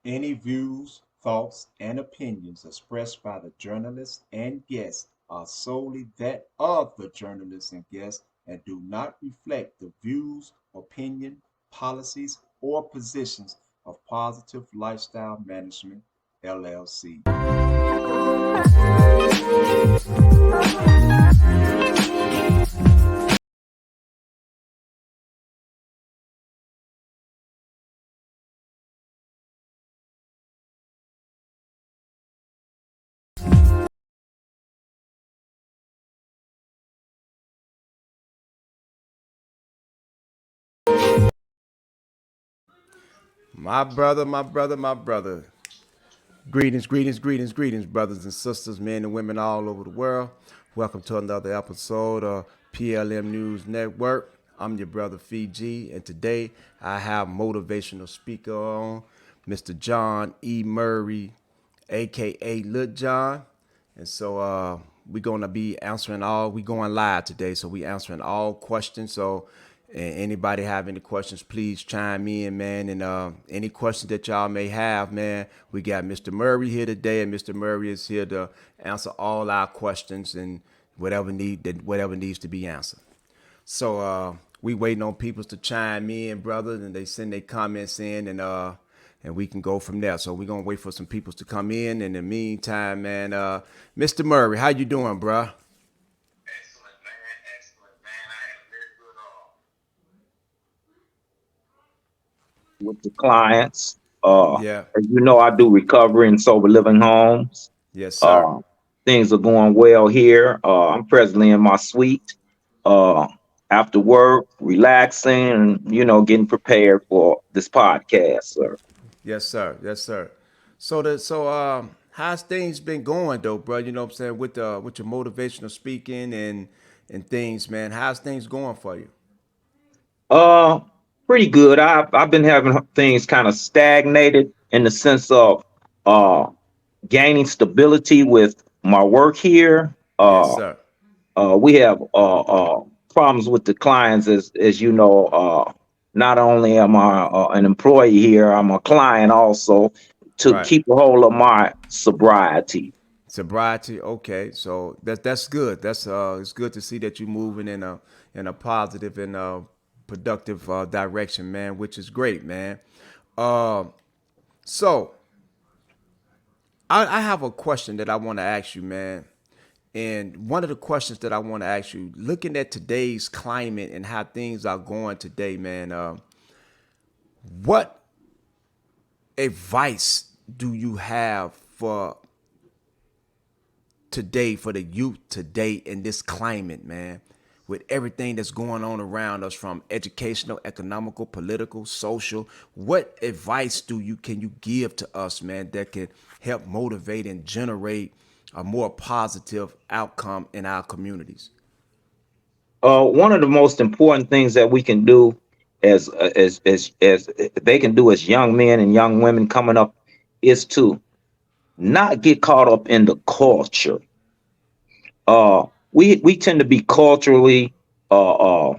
Any views, thoughts, and opinions expressed by the journalists and guests are solely that of the journalists and guests and do not reflect the views, opinion, policies, or positions of Positive Lifestyle Management, LLC. My brother, my brother, my brother. Greetings, greetings, greetings, greetings, brothers and sisters, men and women all over the world. Welcome to another episode of PLM News Network. I'm your brother Fiji, and today I have motivational speaker on, Mr. John E. Murray, aka Lil John. And so we're gonna be answering all. We going live today, so we answering all questions. So anybody have any questions, please chime in, man. And any questions that y'all may have, man, we got Mr. Murray here today, and Mr. Murray is here to answer all our questions and whatever needs to be answered. So we waiting on people to chime in, brother, and they send their comments in, and we can go from there. So we're gonna wait for some people to come in. In the meantime, man, Mr. Murray, how you doing, bruh? Excellent, man. Excellent, man. I had a very good with the clients. Yeah. As you know, I do recovery in sober living homes. Yes, sir. Uh, Things are going well here. I'm presently in my suite. Uh, After work, relaxing, and getting prepared for this podcast, sir. Yes, sir. Yes, sir. So how's things been going though, bro? You know what I'm saying, with your motivational speaking and things, man. How's things going for you? Uh, Pretty good. I've been having things kind of stagnated in the sense of uh gaining stability with my work here. Yes, sir. We have problems with the clients, as you know. Not only am I an employee here, I'm a client also to Right. keep a hold of my sobriety. Sobriety. Okay. So that's good. That's it's good to see that you're moving in a positive and productive direction, man, which is great, man. Uh, so I have a question that I want to ask you, man. And one of the questions that I want to ask you, looking at today's climate and how things are going today, man, what advice do you have for today, for the youth today in this climate, man? With everything that's going on around us, from educational, economical, political, social, what advice can you give to us, man, that can help motivate and generate a more positive outcome in our communities? One of the most important things that we can do as they can do as young men and young women coming up is to not get caught up in the culture. We tend to be culturally uh, uh,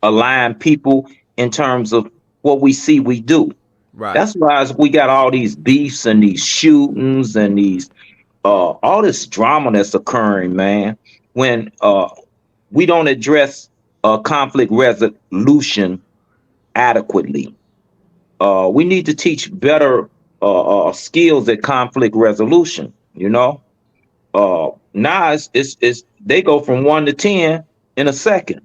aligned people in terms of what we see we do. Right. That's why we got all these beefs and these shootings and these all this drama that's occurring, man. When we don't address conflict resolution adequately, we need to teach better skills at conflict resolution. Now it's they go from 1 to 10 in a second.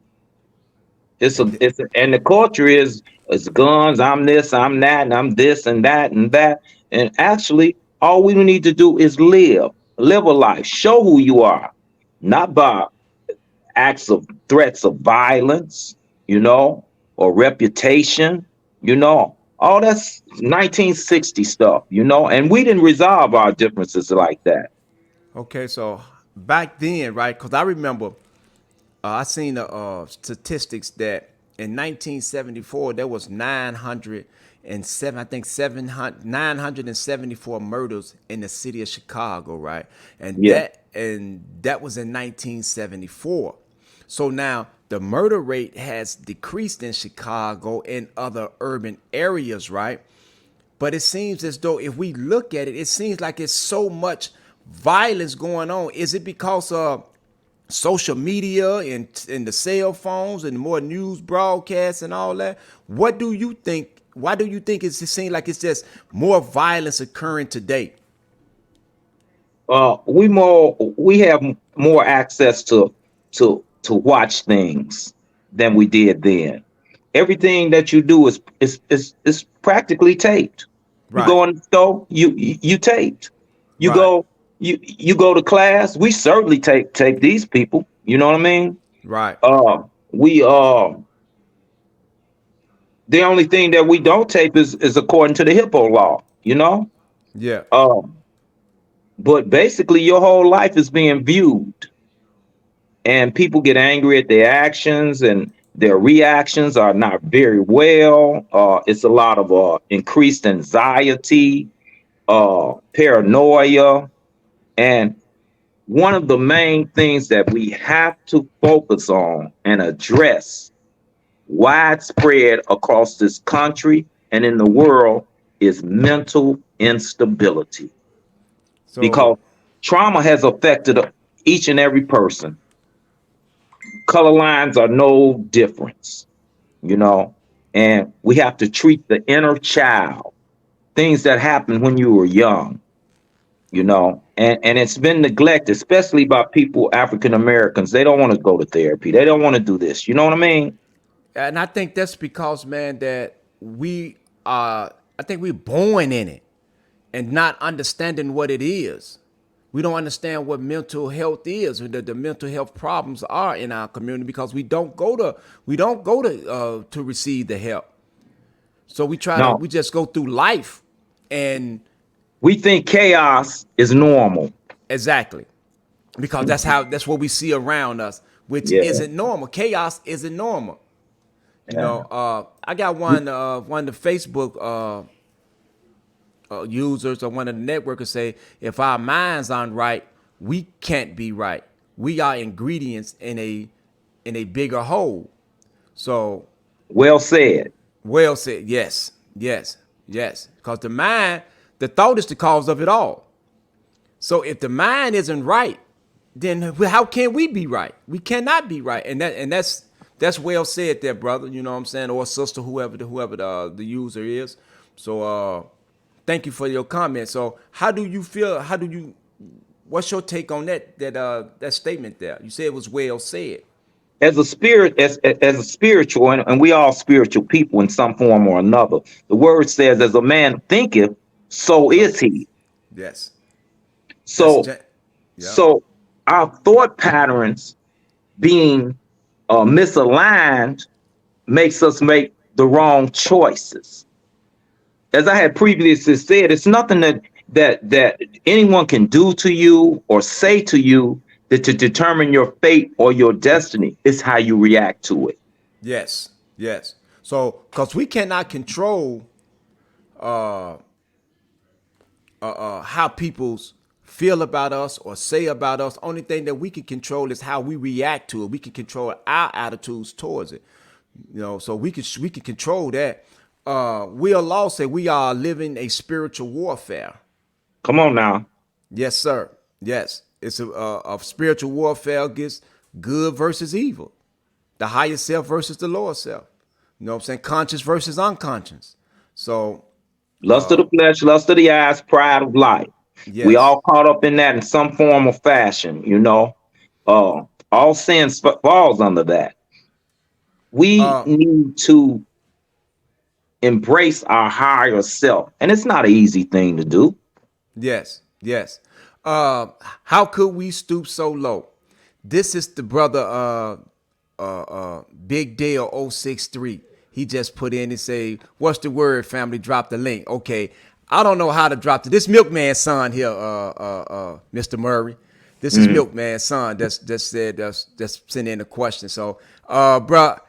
And And the culture is it's guns. I'm this, I'm that, and I'm this and that and that. And actually, all we need to do is live a life, show who you are, not by acts of threats of violence, you know, or reputation, all that's 1960 stuff, and we didn't resolve our differences like that. okay, so back then, right? Because I remember I seen the statistics that in 1974 there was 907, I think 700, 974 murders in the city of Chicago, right? And Yeah. that was in 1974. So now the murder rate has decreased in Chicago and other urban areas, right? But it seems as though if we look at it, it seems like it's so much violence going on. Is it because of social media and the cell phones and more news broadcasts and all that? What do you think? Why do you think it seems like it's just more violence occurring today? We have more access to watch things than we did then. Everything that you do is practically taped. You Right, go in the store, you taped. You right, go you go to class. We certainly tape these people. You know what I mean? right. We The only thing that we don't tape is according to the hippo law. You know, Yeah. um, but basically your whole life is being viewed, and people get angry at their actions, and their reactions are not very well. It's a lot of increased anxiety, paranoia, and one of the main things that we have to focus on and address widespread across this country and in the world is mental instability, So because trauma has affected each and every person. Color lines are no difference, you know, and we have to treat the inner child, things that happened when you were young, and it's been neglected, especially by people, African Americans. They don't want to go to therapy. They don't want to do this. You know what I mean? and I think that's because, man, that we I think we're born in it and not understanding what it is. We don't understand what mental health is, or the mental health problems are in our community because we don't go to receive the help. So No, we just go through life, and we think chaos is normal. exactly, because that's what we see around us, which Yeah, isn't normal. Chaos isn't normal. yeah. I got one of the Facebook users or one of the networkers say, if our minds aren't right, we can't be right. We are ingredients in a bigger whole. So, Well said. well said. Yes, yes, yes. Because the mind, the thought is the cause of it all. So if the mind isn't right, then how can we be right? We cannot be right, and that's well said, there, brother. You know what I'm saying, or sister, whoever the user is. So thank you for your comment. So how do you feel? How do you? What's your take on that statement there? You said it was well said. As a spirit, as a spiritual, and we all spiritual people in some form or another. The word says, "As a man thinketh, so So is he." yes, that's So, yeah. so our thought patterns being misaligned makes us make the wrong choices. As I had previously said, it's nothing that anyone can do to you or say to you that to determine your fate or your destiny. It's how you react to it. Yes, yes. So because we cannot control how people's feel about us or say about us. Only thing that we can control is how we react to it. We can control our attitudes towards it. So we can control that. Will Law say we are living a spiritual warfare. Come on now. Yes, sir. Yes, it's a spiritual warfare against good versus evil, the higher self versus the lower self. You know what I'm saying? Conscious versus unconscious. So Lust of the flesh, lust of the eyes, pride of life. We yes, all caught up in that in some form or fashion. All sin falls under that. We uh, need to embrace our higher self, and it's not an easy thing to do. yes, yes. Uh, how could we stoop so low? This is the brother Big Dale 063. He just put in and say, "What's the word, family? Drop the link." Okay, I don't know how to drop this milkman son here, Mr. Murray. This is Mhm. milkman son. That's said that's sent in a question. So, bruh,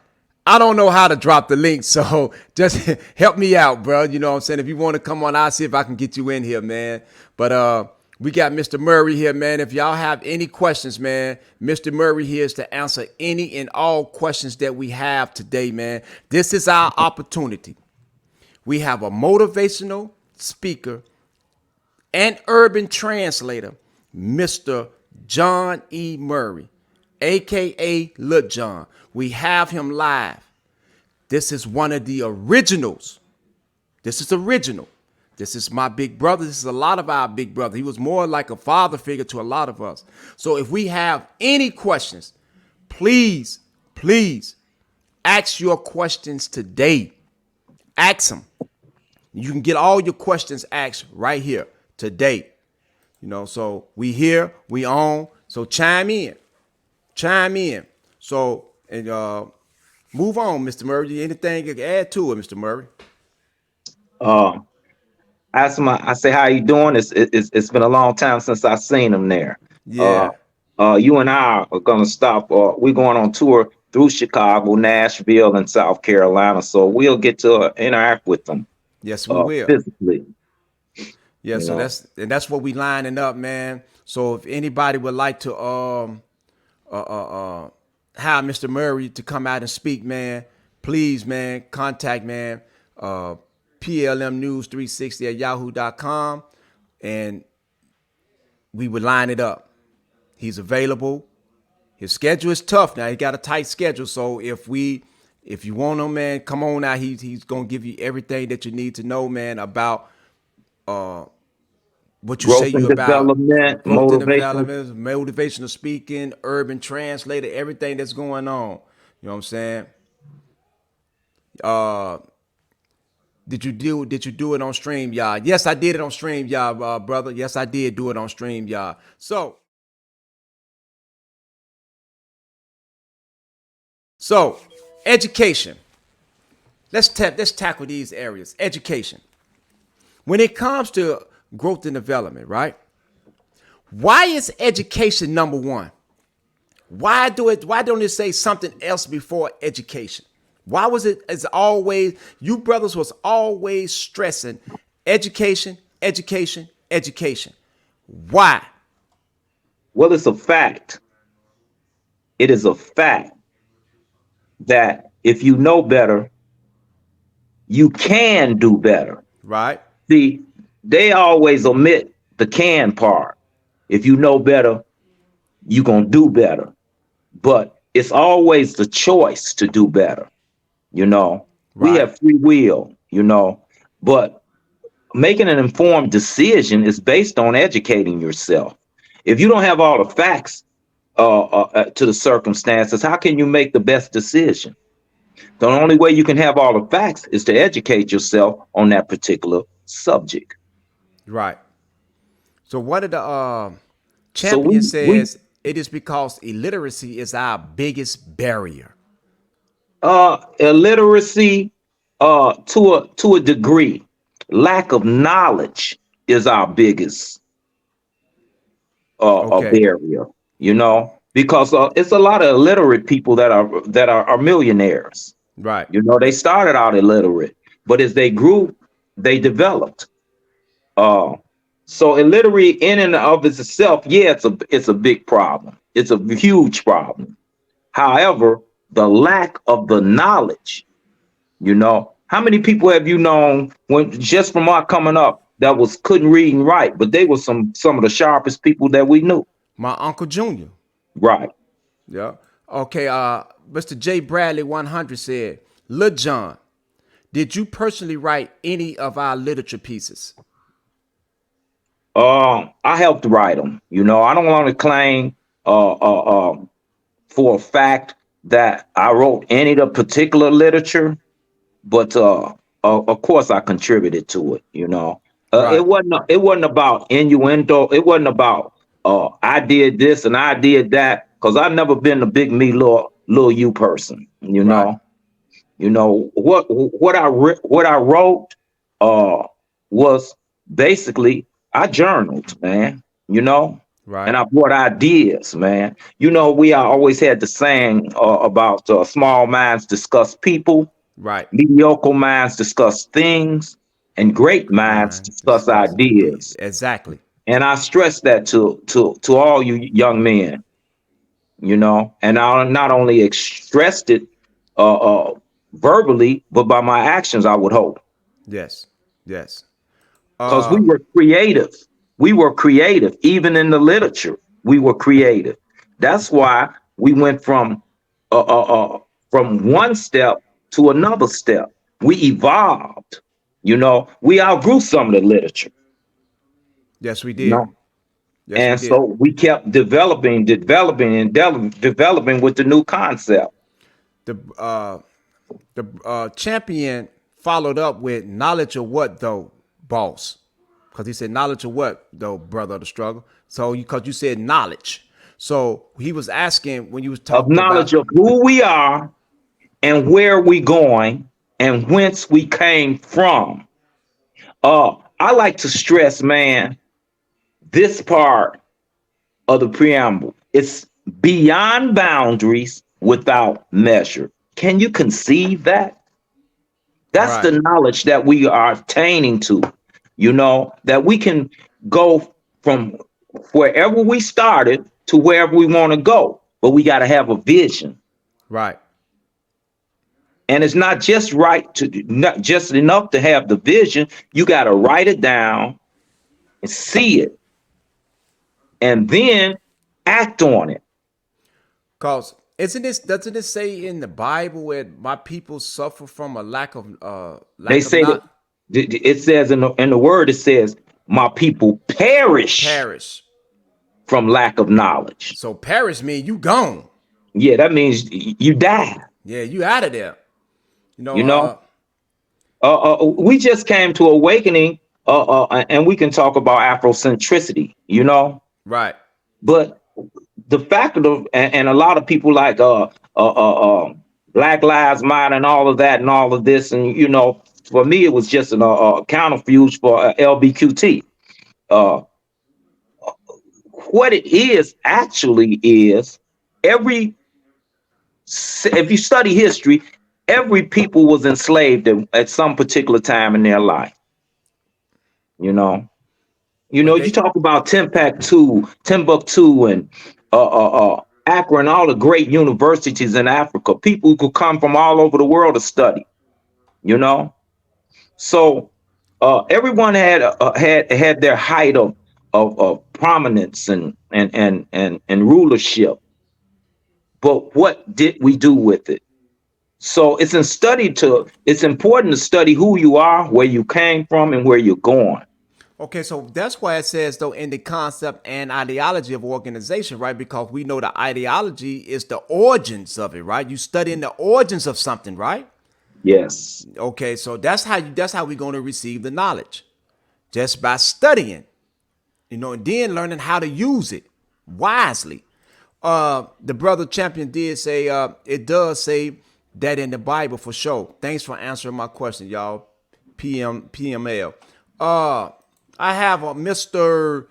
I don't know how to drop the link, so just help me out, bro. You know what I'm saying? If you want to come on, I'll see if I can get you in here, man. But we got Mr. Murray here, man. If y'all have any questions, man, Mr. Murray here is to answer any and all questions that we have today, man. This is our opportunity. We have a motivational speaker and urban translator, Mr. John E. Murray, aka Lil John. We have him live. This is one of the originals. This is original. This is my big brother. This is a lot of our big brother. He was more like a father figure to a lot of us. So if we have any questions, please, please ask your questions today. Ask them. You can get all your questions asked right here today. So we here, we on. So chime in. Chime in. So and move on, Mr. Murray. Anything you can add to it, Mr. Murray? Uh, I say, how you doing? It's been a long time since I seen him there. Uh, Yeah. you and I are gonna stop. We're going on tour through Chicago, Nashville, and South Carolina. So we'll get to interact with them Yes, we will. physically. Yeah, You so know. that's what we lining up, man. So if anybody would like to uh uh uh hire Mr. Murray to come out and speak, man, please, man, contact man PLM News 360 at yahoo.com, and we would line it up. He's available. His schedule is tough now. He got a tight schedule. So if you want him, man, come on out. He's gonna give you everything that you need to know, man, about what you say Growth you and about development, growth and motivation. development, motivational speaking, urban translator, everything that's going on. You know what I'm saying? Uh, did you do it on StreamYard? Yes, I did it on StreamYard, brother. Yes, I did do it on StreamYard. So education. Let's tackle these areas. Education. When it comes to growth and development, right? Why is education number one? Why don't it say something else before education? Why was it as always you brothers was always stressing education, education, education? Why? Well, it's a fact. It is a fact that if you know better, you can do better. Right? See, they always omit the can part. If you know better, you're going to do better. But it's always the choice to do better. You know, we Right? have free will, but making an informed decision is based on educating yourself. If you don't have all the facts to the circumstances, how can you make the best decision? The only way you can have all the facts is to educate yourself on that particular subject. Right. So what did the So champion says it is because illiteracy is our biggest barrier. illiteracy to a degree, lack of knowledge is our biggest Okay. barrier. Because it's a lot of illiterate people that are millionaires. Right. They started out illiterate, but as they grew, they developed. Uh, so illiterate in and of itself, yeah, it's a big problem. It's a huge problem. However, the lack of the knowledge, how many people have you known when just from our coming up that was couldn't read and write, but they were some of the sharpest people that we knew. My Uncle Junior. Right. Yeah. Okay, Mr. J. Bradley 100 said, Lil John, did you personally write any of our literature pieces? I helped write them. I don't want to claim for a fact that I wrote any of the particular literature, but of course I contributed to it. Right. It wasn't about innuendo. It wasn't about I did this and I did that, because I've never been a big me little you person. Right. What I wrote uh was basically, I journaled, man. you know and Right. I brought ideas, man. We always had the saying about small minds discuss people, Right. mediocre minds discuss things, and great Great minds mind discuss discuss ideas. ideas. Exactly. And I stress that to all you young men, and I not only expressed it uh, uh, verbally, but by my actions, I would hope. Yes. Yes. because Uh, we were creative. Even in the literature, we were creative. That's why we went from one step to another step. We evolved. We outgrew some of the literature. yes, we you did. know Yes, we and did. so we kept developing with the new concept The champion followed up with knowledge of what though, boss? Because he said knowledge of what though, brother of the struggle. So because you said knowledge, so he was asking when you was of talking knowledge about of who we are and where we going and whence we came from. I like to stress, man, this part of the preamble. It's beyond boundaries without measure. Can you conceive that? That's right, the knowledge that we are attaining to, that we can go from wherever we started to wherever we want to go. But we got to have a vision. right. And it's not just enough to have the vision. You got to write it down and see it and then act on it. Cause isn't this doesn't it say in the Bible where my people suffer from a They lack of say that not it says in the word, it says, my people perish perish. from lack of knowledge. So perish mean you gone. Yeah, that means you die. Yeah, you out of there. You know, You know, we just came to awakening, and we can talk about Afrocentricity. right, But the fact of and a lot of people like Black Lives Matter and all of that and all of this, and for me it was just a counterfuge for LBQT. Uh, what it is actually is every if you study history, every people was enslaved at some particular time in their life. You know, but you they talk about Timbuktu, and Accra, and all the great universities in Africa. People who could come from all over the world to study. You know, so everyone had their height of prominence and rulership. But what did we do with it? So it's important to study who you are, where you came from, and where you're going. okay, so that's why it says though in the concept and ideology of organization, right? Because we know the ideology is the origins of it, right? You studying the origins of something, right? Yes. Okay, so that's how we're going to receive the knowledge. Just by studying, and then learning how to use it wisely. The brother champion did say it does say that in the Bible for sure. Thanks for answering my question, y'all. PML. Uh, I have a Mr.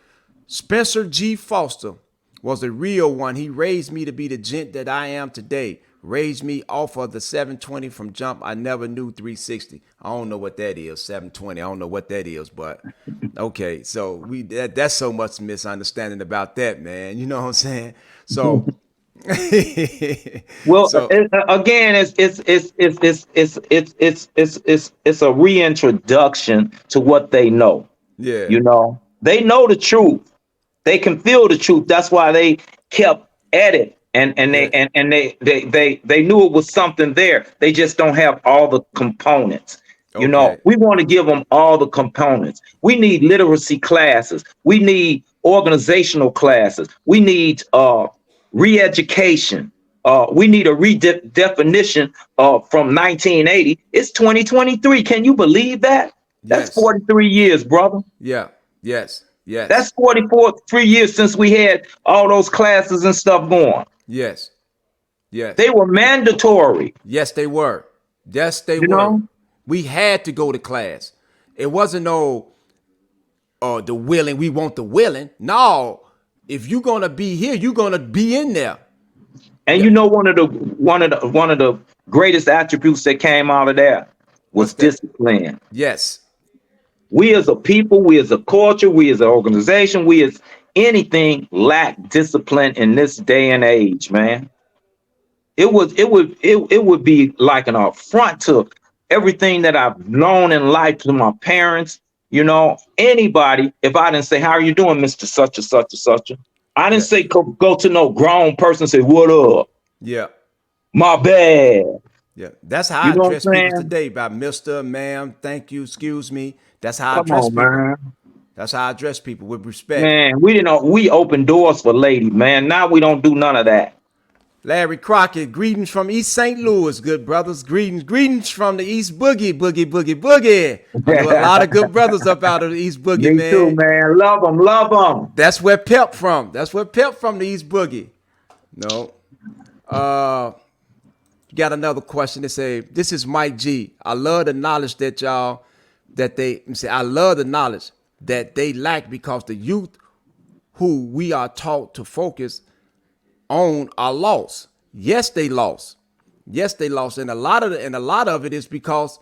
Spencer G. Foster was a real one. He raised me to be the gent that I am today. Raised me off of the 720 from jump. I never knew 360. I don't know what that is. 720. I don't know what that is, but okay. So that's so much misunderstanding about that, man. You know what I'm saying? So Well, so again, it's a reintroduction to what they know. yeah, They know the truth. They can feel the truth. That's why they kept at it, yeah. they knew it was something there. They just don't have all the components. Okay. We want to give them all the components. We need literacy classes. We need organizational classes. We need re-education. We need a redefinition from 1980. It's 2023. Can you believe that? That's Yes. 43 years, brother. Yeah. Yes. That's Yes. 44 3 years since we had all those classes and stuff going. Yes. They Yes. were mandatory, Yes, they were. Yes, they you were. know. We had to go to class. It wasn't no the willing, we want the willing. No. If you're gonna be here, you're gonna be in there. And Yeah. one of the greatest attributes that came out of that What's was that? discipline. Yes. We as a people, we as a culture, we as an organization, we as anything lack discipline in this day and age, man. It would be like an affront to everything that I've known in life to my parents, anybody, if I didn't say, "How are you doing, Mr. Such and such and such?" I didn't Yeah. say go to no grown person and say, "What up? Yeah. My bad." Yeah. That's how You I know what address I'm people saying? today by Mr., ma'am, thank you, excuse me. That's how I Come address on, people. man. That's how I address people with respect. Man, we didn't know we opened doors for ladies, man. Now we don't do none of that. Larry Crockett, greetings from East St. Louis, good brothers. Greetings from the East Boogie, Boogie, Boogie, Boogie. I know a lot of good brothers up out of the East Boogie, Me too, man. man. Love them, love them. That's where Pep from. That's where Pep from, the East Boogie. No. Uh, got another question. They say, this is Mike G. I love the knowledge that y'all, that they say, I love the knowledge that they lack because the youth who we are taught to focus on are lost. Yes, they lost. Yes, they lost. And a lot of it is because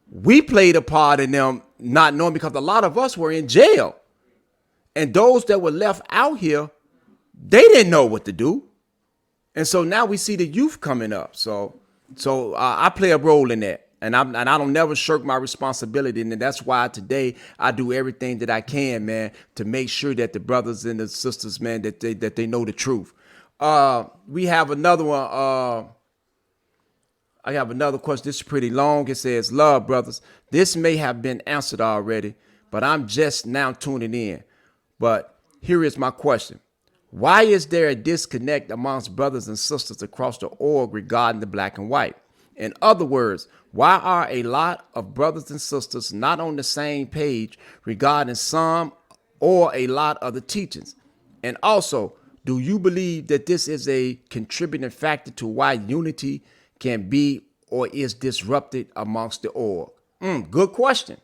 we played a part in them not knowing, because a lot of us were in jail. And those that were left out here, they didn't know what to do. And so now we see the youth coming up. So I play a role in that, and I don't never shirk my responsibility, and that's why today I do everything that I can, man, to make sure that the brothers and the sisters, man, that they know the truth. We have another one. I have another question. This is pretty long. It says, "Love, brothers. This may have been answered already, but I'm just now tuning in. But here is my question. Why is there a disconnect amongst brothers and sisters across the org regarding the black and white? In other words, why are a lot of brothers and sisters not on the same page regarding some or a lot of the teachings? And also, do you believe that this is a contributing factor to why unity can be or is disrupted amongst the org?" Good question.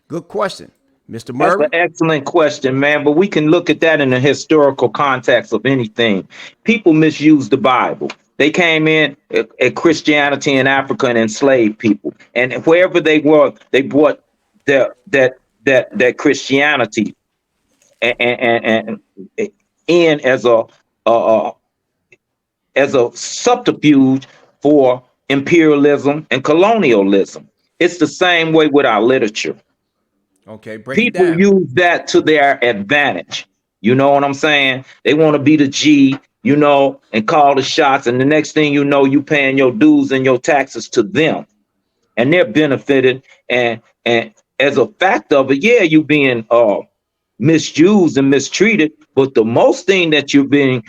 Good question. Mr. That's an Murray? excellent question, man. But we can look at that in the historical context of anything. People misuse the Bible. They came in at Christianity in Africa and enslaved people, and wherever they were, they brought that Christianity and in a as a subterfuge for imperialism and colonialism. It's the same way with our literature. Okay, break it People down. use that to their advantage. You know what I'm saying? They want to be the G, and call the shots. And the next thing you know, you paying your dues and your taxes to them, and they're benefited. And as a fact of it, yeah, you being misused and mistreated. But the most thing that you're being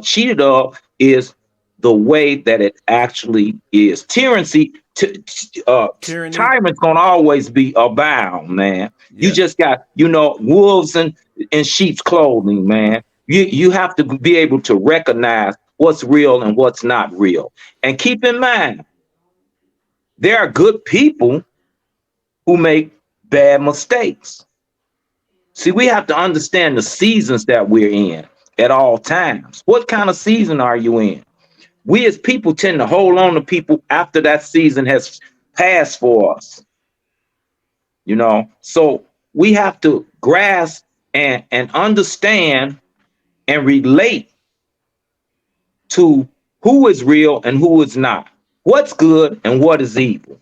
cheated of is the way that it actually is. Tyranny. Tyrant's gonna always be abound, man. You Yeah. just got, wolves in sheep's clothing, man. You have to be able to recognize what's real and what's not real. And keep in mind, there are good people who make bad mistakes. See, we have to understand the seasons that we're in at all times. What kind of season are you in? We as people tend to hold on to people after that season has passed for us, So we have to grasp and understand and relate to who is real and who is not, what's good and what is evil.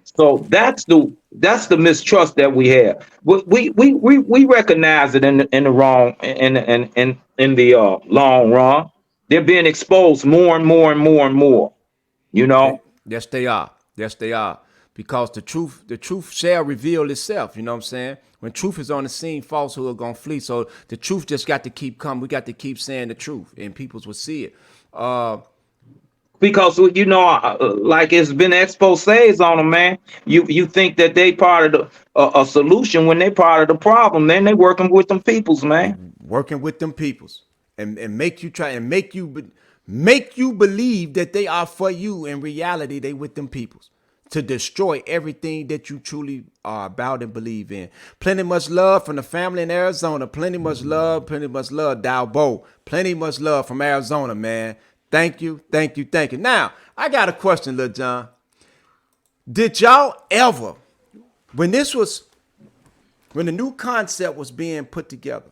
So that's the mistrust that we have. We recognize it in the wrong in the long run. They're being exposed more and more and more and more. You They, know, yes, they are. Yes, they are. Because the truth shall reveal itself. You know what I'm saying? When truth is on the scene, falsehood are gonna flee. So the truth just got to keep coming. We got to keep saying the truth, and people will see it. because like it's been exposés on them, man. You think that they part of a solution when they part of the problem, man. They working with them peoples, man. Working with them peoples, and make you try and make you believe that they are for you. In reality, they with them peoples to destroy everything that you truly are about and believe in. Plenty much love from the family in Arizona. Plenty much love, Dalbo. Plenty much love from Arizona, man. Thank you, thank you, thank you. Now, I got a question, Lil John. Did y'all ever, when this was, when the new concept was being put together,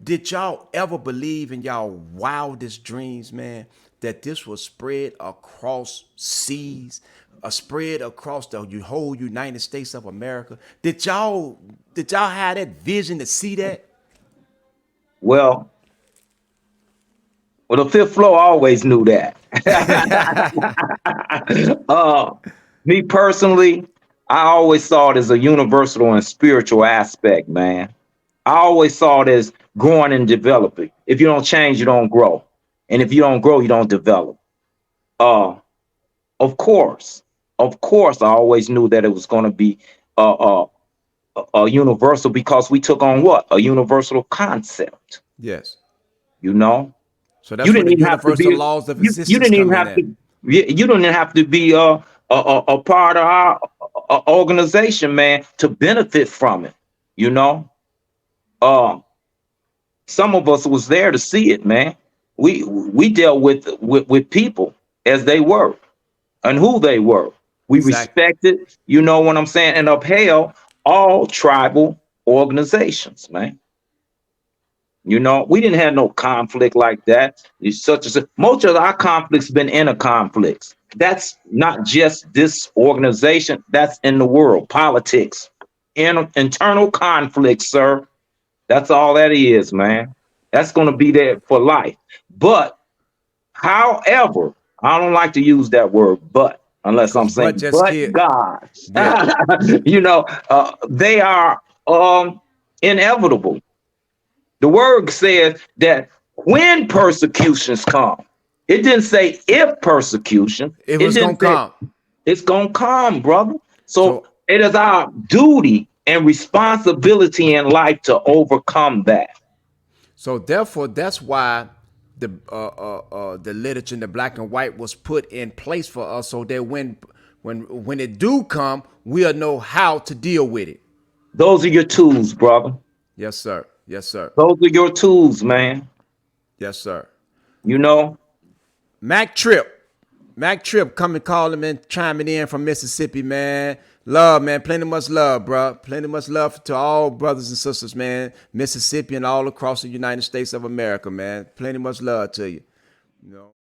did y'all ever believe in y'all wildest dreams, man, that this was spread across seas, spread across the whole United States of America? Did y'all have that vision to see that? Well, well, the fifth floor always knew that. uh, Me personally, I always saw it as a universal and spiritual aspect, man. I always saw it as growing and developing. If you don't change, you don't grow. And if you don't grow, you don't develop. Uh, of course, of course, I always knew that it was going to be uh, uh, a universal because we took on what? A universal concept, Yes. you know? So You that's where didn't the even have to universal be laws of you existence didn't even come in have to at. you didn't have to be a part of our organization, man, to benefit from it. You know, uh, some of us was there to see it, man. We dealt with people as they were and who they were. We Exactly. respected, you know what I'm saying, and upheld all tribal organizations, man. You know, we didn't have no conflict like that. It's such as most of our conflicts been inner conflicts. That's not just this organization. That's in the world, politics, internal conflicts, sir. That's all that is, man. That's going to be there for life. But, however, I don't like to use that word, but unless I'm Because but saying, just but kid. God, Yeah. you know, they are inevitable. The word says that when persecutions come, it didn't say if persecution, It it was gonna didn't say come. it's going to come, brother. So So it is our duty and responsibility in life to overcome that. so therefore that's why the literature in the black and white was put in place for us so that when it do come, we'll know how to deal with it. Those are your tools, brother. Yes, sir. Yes, sir. Those are your tools, man. Yes, sir. You know, Mac Trip. Mac Trip coming calling man, chiming in from Mississippi, man. Love, man. Plenty much love, bro. Plenty much love to all brothers and sisters, man. Mississippi and all across the United States of America, man. Plenty much love to you. You know.